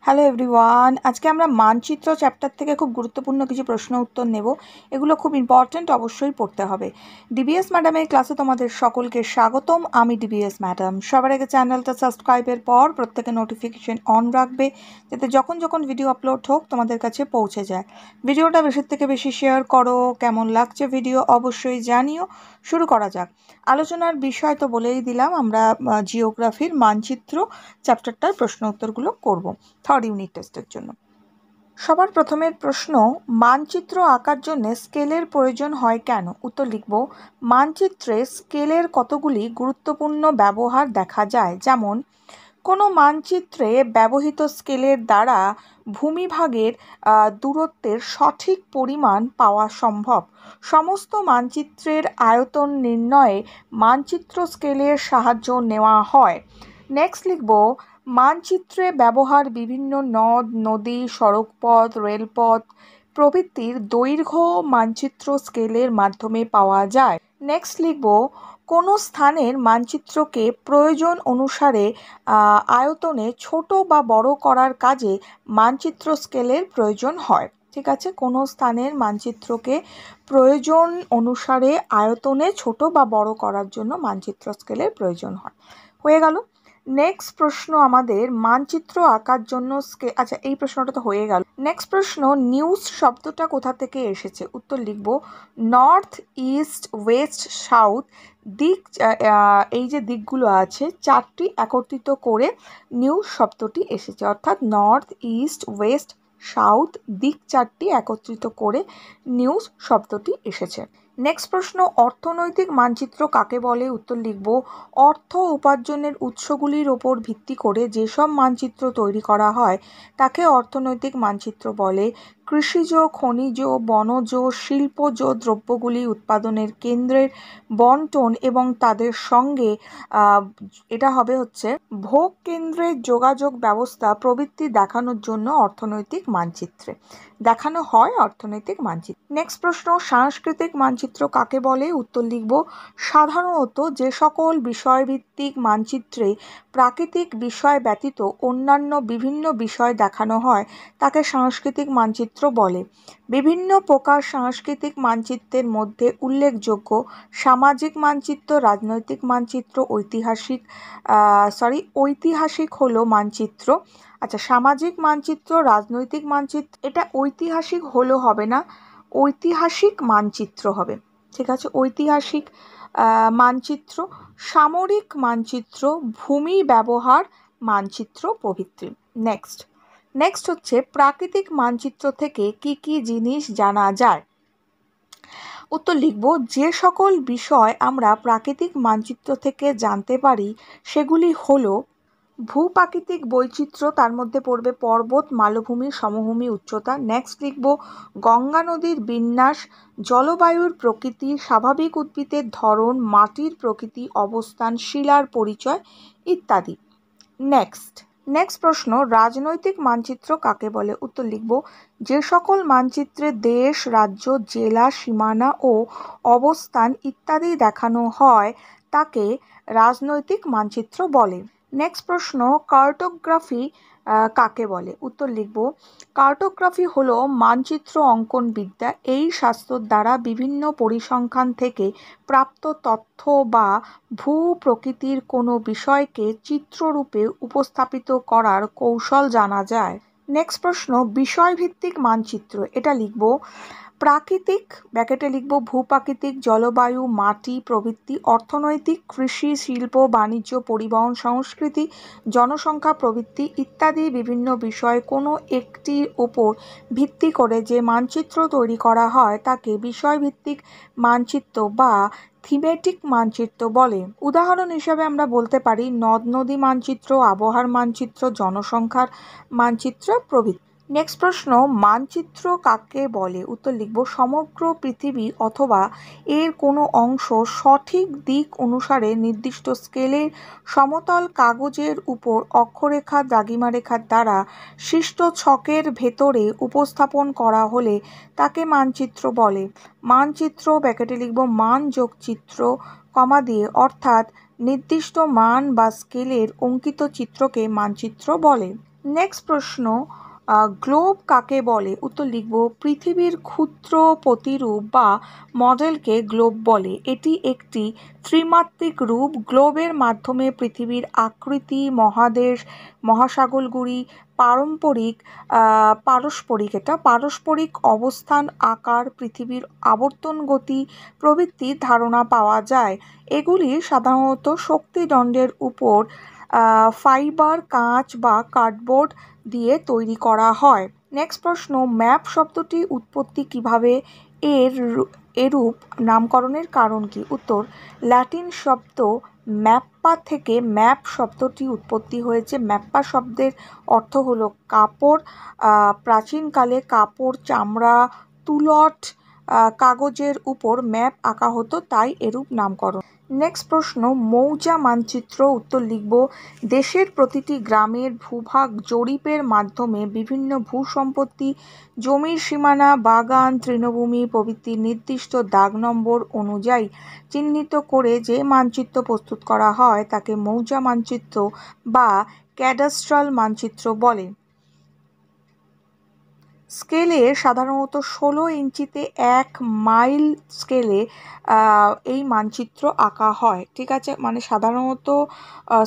Hello everyone, আজকে আমরা মানচিত্র চ্যাপ্টার থেকে খুব গুরুত্বপূর্ণ কিছু প্রশ্ন উত্তর নেব। এগুলো খুব ইম্পর্ট্যান্ট, অবশ্যই পড়তে হবে। ডিবিএস ম্যাডামের ক্লাসে তোমাদের সকলকে স্বাগতম। আমি ডিবিএস ম্যাডাম। সবার আগে চ্যানেলটা সাবস্ক্রাইবের পর প্রত্যেকে নোটিফিকেশন অন রাখবে, যাতে যখন যখন ভিডিও আপলোড হোক তোমাদের কাছে পৌঁছে যায়। ভিডিওটা বেশির থেকে বেশি শেয়ার করো। কেমন লাগছে ভিডিও অবশ্যই জানিও। শুরু করা যাক। আলোচনার বিষয় তো বলেই দিলাম, আমরা জিওগ্রাফির মানচিত্র চ্যাপ্টারটার প্রশ্ন উত্তরগুলো করব থার্ড ইউনিট টেস্টের জন্য। সবার প্রথমের প্রশ্ন, মানচিত্র আঁকার জন্য স্কেলের প্রয়োজন হয় কেন? উত্তর লিখব, মানচিত্রে স্কেলের কতগুলি গুরুত্বপূর্ণ ব্যবহার দেখা যায়। যেমন, কোনো মানচিত্রে ব্যবহৃত স্কেলের দ্বারা ভূমিভাগের দূরত্বের সঠিক পরিমাণ পাওয়া সম্ভব। সমস্ত মানচিত্রের আয়তন নির্ণয়ে মানচিত্র স্কেলের সাহায্য নেওয়া হয়। নেক্সট লিখব, মানচিত্রে ব্যবহার বিভিন্ন নদ নদী, সড়কপথ, রেলপথ প্রভৃতির দৈর্ঘ্য মানচিত্র স্কেলের মাধ্যমে পাওয়া যায়। নেক্সট লিখব, কোনো স্থানের মানচিত্রকে প্রয়োজন অনুসারে আয়তনে ছোট বা বড় করার কাজে মানচিত্র স্কেলের প্রয়োজন হয়। ঠিক আছে, কোনো স্থানের মানচিত্রকে প্রয়োজন অনুসারে আয়তনে ছোট বা বড় করার জন্য মানচিত্র স্কেলের প্রয়োজন হয়। হয়ে গেল। নেক্সট প্রশ্ন আমাদের, মানচিত্র আঁকার জন্য আচ্ছা, এই প্রশ্নটা তো হয়ে গেল। নেক্সট প্রশ্ন, নিউজ শব্দটা কোথা থেকে এসেছে? উত্তর লিখব, নর্থ, ইস্ট, ওয়েস্ট, সাউথ দিক, এই যে দিকগুলো আছে চারটি একত্রিত করে নিউজ শব্দটি এসেছে। অর্থাৎ নর্থ, ইস্ট, ওয়েস্ট, সাউথ দিক চারটি একত্রিত করে নিউজ শব্দটি এসেছে। নেক্সট প্রশ্ন, অর্থনৈতিক মানচিত্র কাকে বলে? উত্তর লিখব, অর্থ উপার্জনের উৎসগুলির ওপর ভিত্তি করে যেসব মানচিত্র তৈরি করা হয় তাকে অর্থনৈতিক মানচিত্র বলে। কৃষিজ, খনিজ, বনজ, শিল্পজ দ্রব্যগুলি উৎপাদনের কেন্দ্রের বন্টন এবং তাদের সঙ্গে এটা হবে হচ্ছে ভোগ কেন্দ্রের যোগাযোগ ব্যবস্থা প্রভৃতি দেখানোর জন্য অর্থনৈতিক মানচিত্রে দেখানো হয় অর্থনৈতিক মানচিত্র। নেক্সট প্রশ্ন, সাংস্কৃতিক মানচিত্র কাকে বলে? উত্তর লিখব, সাধারণত যে সকল বিষয়ভিত্তিক মানচিত্রে প্রাকৃতিক বিষয় ব্যতীত অন্যান্য বিভিন্ন বিষয় দেখানো হয় তাকে সাংস্কৃতিক মানচিত্র বলে। বিভিন্ন প্রকার সাংস্কৃতিক মানচিত্রের মধ্যে উল্লেখযোগ্য সামাজিক মানচিত্র, রাজনৈতিক মানচিত্র, ঐতিহাসিক হলো মানচিত্র। আচ্ছা, সামাজিক মানচিত্র, রাজনৈতিক মানচিত্র, এটা ঐতিহাসিক হলো হবে না, ঐতিহাসিক মানচিত্র হবে। ঠিক আছে, ঐতিহাসিক মানচিত্র, সামরিক মানচিত্র, ভূমি ব্যবহার মানচিত্র প্রভৃতি। নেক্সট হচ্ছে, প্রাকৃতিক মানচিত্র থেকে কি কি জিনিস জানা যায়? উত্তর লিখব, যে সকল বিষয় আমরা প্রাকৃতিক মানচিত্র থেকে জানতে পারি সেগুলি হলো ভূপ্রাকৃতিক বৈচিত্র্য, তার মধ্যে পড়বে পর্বত, মালভূমি, সমভূমি, উচ্চতা। নেক্সট লিখব, গঙ্গা নদীর বিন্যাস, জলবায়ুর প্রকৃতি, স্বাভাবিক উদ্ভিদের ধরন, মাটির প্রকৃতি, অবস্থান, শিলার পরিচয় ইত্যাদি। নেক্সট প্রশ্ন, রাজনৈতিক মানচিত্র কাকে বলে? উত্তর লিখব, যে সকল মানচিত্রে দেশ, রাজ্য, জেলা, সীমানা ও অবস্থান ইত্যাদি দেখানো হয় তাকে রাজনৈতিক মানচিত্র বলে। নেক্সট প্রশ্ন, কার্টোগ্রাফি কাকে বলে? উত্তর লিখব, কার্টোগ্রাফি হলো মানচিত্র অঙ্কন বিদ্যা। এই শাস্ত্র দ্বারা বিভিন্ন পরিসংখ্যান থেকে প্রাপ্ত তথ্য বা ভূ প্রকৃতির কোনো বিষয়কে চিত্ররূপে উপস্থাপিত করার কৌশল জানা যায়। নেক্সট প্রশ্ন, বিষয়ভিত্তিক মানচিত্র, এটা লিখব, প্রাকৃতিক ব্র্যাকেটে লিখব ভূপ্রাকৃতিক, জলবায়ু, মাটি প্রভৃতি, অর্থনৈতিক, কৃষি, শিল্প, বাণিজ্য, পরিবহন, সংস্কৃতি, জনসংখ্যা প্রভৃতি ইত্যাদি বিভিন্ন বিষয় কোনো একটির ওপর ভিত্তি করে যে মানচিত্র তৈরি করা হয় তাকে বিষয়ভিত্তিক মানচিত্র বা থিমেটিক মানচিত্র বলে। উদাহরণ হিসেবে আমরা বলতে পারি নদ নদী মানচিত্র, আবহাওয়ার মানচিত্র, জনসংখ্যার মানচিত্র প্রভৃতি। নেক্সট প্রশ্ন, মানচিত্র কাকে বলে? উত্তর লিখব, সমগ্র পৃথিবী অথবা এর কোনো অংশ সঠিক দিক অনুসারে নির্দিষ্ট স্কেলের সমতল কাগজের উপর অক্ষরেখা, দ্রাঘিমারেখার দ্বারা সৃষ্ট ছকের ভেতরে উপস্থাপন করা হলে তাকে মানচিত্র বলে। মানচিত্র ব্র্যাকেটে লিখব মান যোগ চিত্র কমা দিয়ে, অর্থাৎ নির্দিষ্ট মান বা স্কেলের অঙ্কিত চিত্রকে মানচিত্র বলে। নেক্সট প্রশ্ন, গ্লোব কাকে বলে? উত্তর লিখব পৃথিবীর ক্ষুদ্র প্রতিরূপ বা মডেলকে গ্লোব বলে। এটি একটি ত্রিমাত্রিক রূপ। গ্লোবের মাধ্যমে পৃথিবীর আকৃতি, মহাদেশ, মহাসাগরগুলি, পারস্পরিক অবস্থান, আকার, পৃথিবীর আবর্তন গতি প্রভৃতির ধারণা পাওয়া যায়। এগুলি সাধারণত শক্তিদণ্ডের উপর ফাইবার, কাঁচ বা কার্ডবোর্ড দিয়ে তৈরি করা হয়। নেক্সট প্রশ্ন, ম্যাপ শব্দটির উৎপত্তি কিভাবে? এরূপ নামকরণের কারণ কি? উত্তর, ল্যাটিন শব্দ ম্যাপ্পা থেকে ম্যাপ শব্দটি উৎপত্তি হয়েছে। ম্যাপ্পা শব্দের অর্থ হলো কাপড়। প্রাচীনকালে কাপড়, চামড়া, তুলট, কাগজের উপর ম্যাপ আঁকা হতো, তাই এরূপ নামকরণ। নেক্সট প্রশ্ন, মৌজা মানচিত্র। উত্তর লিখব দেশের প্রতিটি গ্রামের ভূভাগ জরিপের মাধ্যমে বিভিন্ন ভূসম্পত্তি, জমির সীমানা, বাগান, তৃণভূমি প্রভৃতির নির্দিষ্ট দাগ নম্বর অনুযায়ী চিহ্নিত করে যে মানচিত্র প্রস্তুত করা হয় তাকে মৌজা মানচিত্র বা ক্যাডাস্ট্রাল মানচিত্র বলে। স্কেলে সাধারণত 16 ইঞ্চিতে 1 মাইল স্কেলে এই মানচিত্র আঁকা হয়। ঠিক আছে, মানে সাধারণত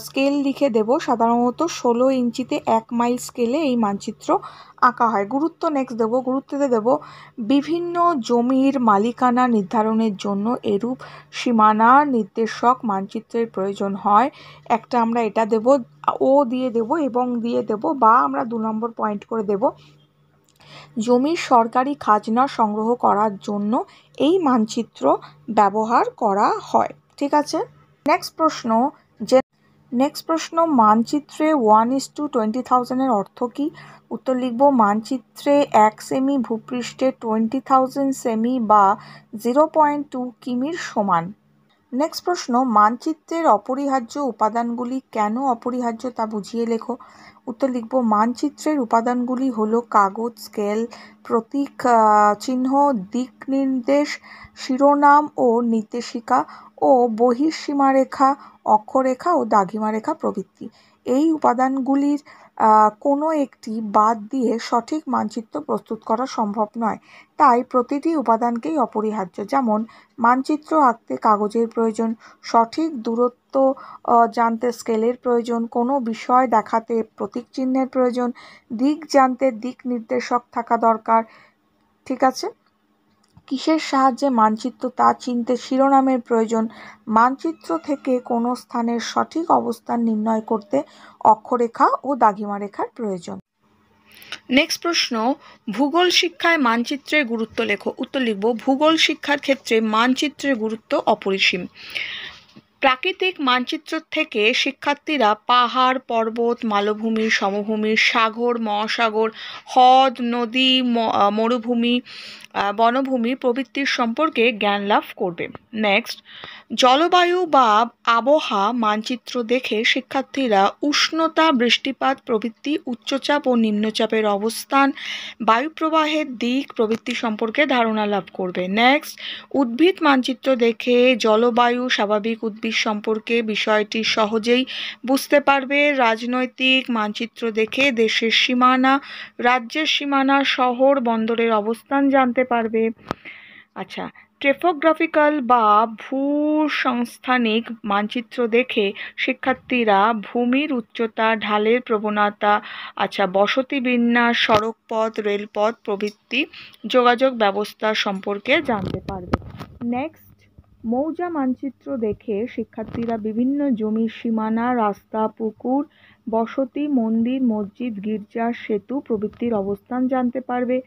স্কেল লিখে দেব, সাধারণত 16 ইঞ্চিতে 1 মাইল স্কেলে এই মানচিত্র আঁকা হয়। গুরুত্ব নেক্সট দেব, গুরুত্বতে দেব বিভিন্ন জমির মালিকানা নির্ধারণের জন্য এরূপ সীমানা নির্দেশক মানচিত্রের প্রয়োজন হয়। একটা আমরা এটা দেব, ও দিয়ে দেব এবং দিয়ে দেব, বা আমরা 2 নম্বর পয়েন্ট করে দেব জমির সরকারি খাজনা সংগ্রহ করার জন্য এই মানচিত্র ব্যবহার করা হয়। ঠিক আছে, নেক্সট প্রশ্ন, মানচিত্রে 1:20,000 অর্থ কী? উত্তর লিখব মানচিত্রে 1 সেমি ভূপৃষ্ঠে 20,000 সেমি বা 0.2 কিমির সমান। নেক্সট প্রশ্ন, মানচিত্রের অপরিহার্য উপাদানগুলি কেন অপরিহার্য তা বুঝিয়ে লেখো। উত্তর লিখব মানচিত্রের উপাদানগুলি হলো কাগজ, স্কেল, প্রতীক চিহ্ন, দিক নির্দেশ, শিরোনাম ও নির্দেশিকা ও বহিঃসীমারেখা, অক্ষরেখা ও দ্রাঘিমারেখা প্রভৃতি। এই উপাদানগুলির কোনো একটি বাদ দিয়ে সঠিক মানচিত্র প্রস্তুত করা সম্ভব নয়, তাই প্রতিটি উপাদানকেই অপরিহার্য। যেমন মানচিত্র আঁকতে কাগজের প্রয়োজন, সঠিক দূরত্ব জানতে স্কেলের প্রয়োজন, কোনো বিষয় দেখাতে প্রতীক চিহ্নের প্রয়োজন, দিক জানতে দিক নির্দেশক থাকা দরকার। ঠিক আছে, কিসের সাহায্যে মানচিত্র তা চিনতে শিরোনামের প্রয়োজন, মানচিত্র থেকে কোনো স্থানের সঠিক অবস্থান নির্ণয় করতে অক্ষরেখা ও দ্রাঘিমারেখার প্রয়োজন। নেক্সট প্রশ্ন, ভূগোল শিক্ষায় মানচিত্রের গুরুত্ব লেখো। উত্তর লিখব ভূগোল শিক্ষার ক্ষেত্রে মানচিত্রের গুরুত্ব অপরিসীম। প্রাকৃতিক মানচিত্র থেকে শিক্ষার্থীরা পাহাড়, পর্বত, মালভূমি, সমভূমি, সাগর, মহাসাগর, হ্রদ, নদী, মরুভূমি, বনভূমি প্রভৃতির সম্পর্কে জ্ঞান লাভ করবে। নেক্সট, জলবায়ু বা আবহাওয়া মানচিত্র দেখে শিক্ষার্থীরা উষ্ণতা, বৃষ্টিপাত প্রভৃতি, উচ্চচাপ ও নিম্নচাপের অবস্থান, বায়ুপ্রবাহের দিক প্রভৃতি সম্পর্কে ধারণা লাভ করবে। নেক্সট, উদ্ভিদ মানচিত্র দেখে জলবায়ু, স্বাভাবিক উদ্ভিদ সম্পর্কে বিষয়টি সহজেই বুঝতে পারবে। রাজনৈতিক মানচিত্র দেখে দেশের সীমানা, রাজ্যের সীমানা, শহর বন্দরের অবস্থান জানতে পারবে। আচ্ছা, ট্রেফোগ্রাফিক্যাল বা ভূসংস্থানিক মানচিত্র দেখে শিক্ষার্থীরা ভূমির উচ্চতা, ঢালের প্রবণতা, বসতি বিন্যাস, সড়কপথ, রেলপথ প্রভৃতি যোগাযোগ ব্যবস্থা সম্পর্কে জানতে পারবে। নেক্সট, মৌজা মানচিত্র দেখে শিক্ষার্থীরা বিভিন্ন জমির সীমানা, রাস্তা, পুকুর, বসতি, মন্দির, মসজিদ, গির্জা, সেতু প্রভৃতির অবস্থান জানতে পারবে।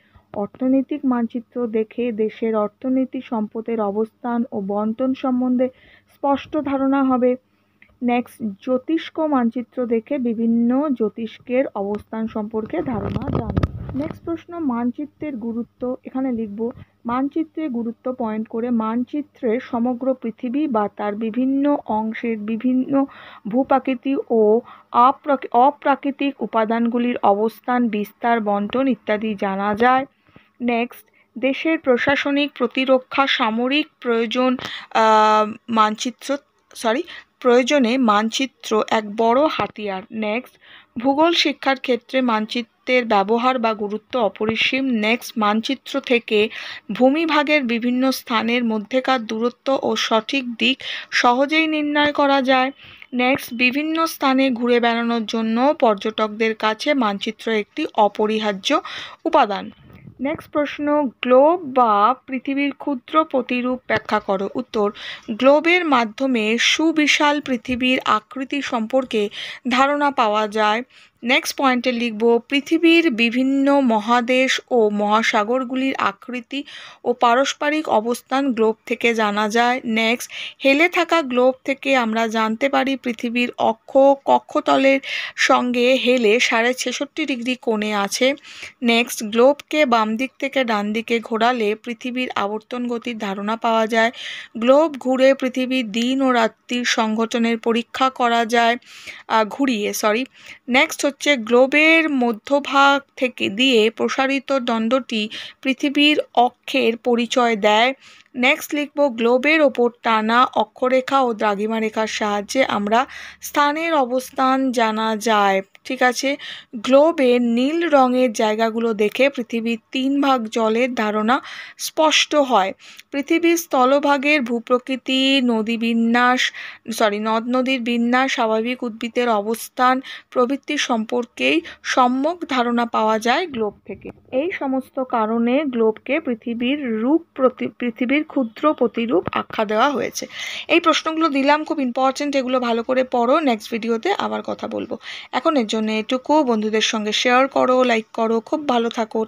অর্থনৈতিক মানচিত্র দেখে দেশের অর্থনীতি, সম্পদের অবস্থান ও বণ্টন সম্বন্ধে স্পষ্ট ধারণা হবে। নেক্সট, জ্যোতিষ্ক মানচিত্র দেখে বিভিন্ন জ্যোতিষ্কের অবস্থান সম্পর্কে ধারণা জানবে। নেক্সট প্রশ্ন, মানচিত্রের গুরুত্ব। এখানে লিখব মানচিত্রের গুরুত্ব পয়েন্ট করে মানচিত্রে সমগ্র পৃথিবী বা তার বিভিন্ন অংশের বিভিন্ন ভূপ্রাকৃতিক ও অপ্রাকৃতিক উপাদানগুলির অবস্থান, বিস্তার, বণ্টন ইত্যাদি জানা যায়। নেক্সট, দেশের প্রশাসনিক, প্রতিরক্ষা, সামরিক প্রয়োজনে মানচিত্র এক বড় হাতিয়ার। নেক্সট, ভূগোল শিক্ষার ক্ষেত্রে মানচিত্রের ব্যবহার বা গুরুত্ব অপরিসীম। নেক্সট, মানচিত্র থেকে ভূমিভাগের বিভিন্ন স্থানের মধ্যেকার দূরত্ব ও সঠিক দিক সহজেই নির্ণয় করা যায়। নেক্সট, বিভিন্ন স্থানে ঘুরে বেড়ানোর জন্য পর্যটকদের কাছে মানচিত্র একটি অপরিহার্য উপাদান। নেক্সট প্রশ্ন, গ্লোব বা পৃথিবীর ক্ষুদ্র প্রতিরূপ ব্যাখ্যা করো। উত্তর, গ্লোবের মাধ্যমে সুবিশাল পৃথিবীর আকৃতি সম্পর্কে ধারণা পাওয়া যায়। নেক্সট পয়েন্টে লিখব, পৃথিবীর বিভিন্ন মহাদেশ ও মহাসাগরগুলির আকৃতি ও পারস্পরিক অবস্থান গ্লোব থেকে জানা যায়। নেক্সট, হেলে থাকা গ্লোব থেকে আমরা জানতে পারি পৃথিবীর অক্ষ কক্ষতলের সঙ্গে হেলে 66.5 ডিগ্রি কোণে আছে। নেক্সট, গ্লোবকে বাম দিক থেকে ডান দিকে ঘোরালে পৃথিবীর আবর্তন গতির ধারণা পাওয়া যায়। গ্লোব ঘুরে পৃথিবীর দিন ও রাত্রির সংঘটনের পরীক্ষা করা যায় ঘুরিয়ে। নেক্সট হচ্ছে, গ্লোবের মধ্যভাগ থেকে দিয়ে প্রসারিত দণ্ডটি পৃথিবীর অক্ষের পরিচয় দেয়। নেক্সট লিখব, গ্লোবের ওপর টানা অক্ষরেখা ও দ্রাঘিমা রেখার সাহায্যে আমরা স্থানের অবস্থান জানা যায়। ঠিক আছে, গ্লোবের নীল রঙের জায়গাগুলো দেখে পৃথিবীর 3 ভাগ জলের ধারণা স্পষ্ট হয়। পৃথিবীর স্থলভাগের ভূপ্রকৃতি, নদ নদীর বিন্যাস, স্বাভাবিক উদ্ভিদের অবস্থান প্রভৃতি সম্পর্কেই সম্যক ধারণা পাওয়া যায় গ্লোব থেকে। এই সমস্ত কারণে গ্লোবকে পৃথিবীর ক্ষুদ্র প্রতিরূপ আখ্যা দেওয়া হয়েছে। এই প্রশ্নগুলো দিলাম, খুব ইম্পর্টেন্ট, এগুলো ভালো করে পড়ো। নেক্সট ভিডিওতে আবার কথা বলবো। এখন এর জন্য এটুকু, বন্ধুদের সঙ্গে শেয়ার করো, লাইক করো, খুব ভালো থাকো।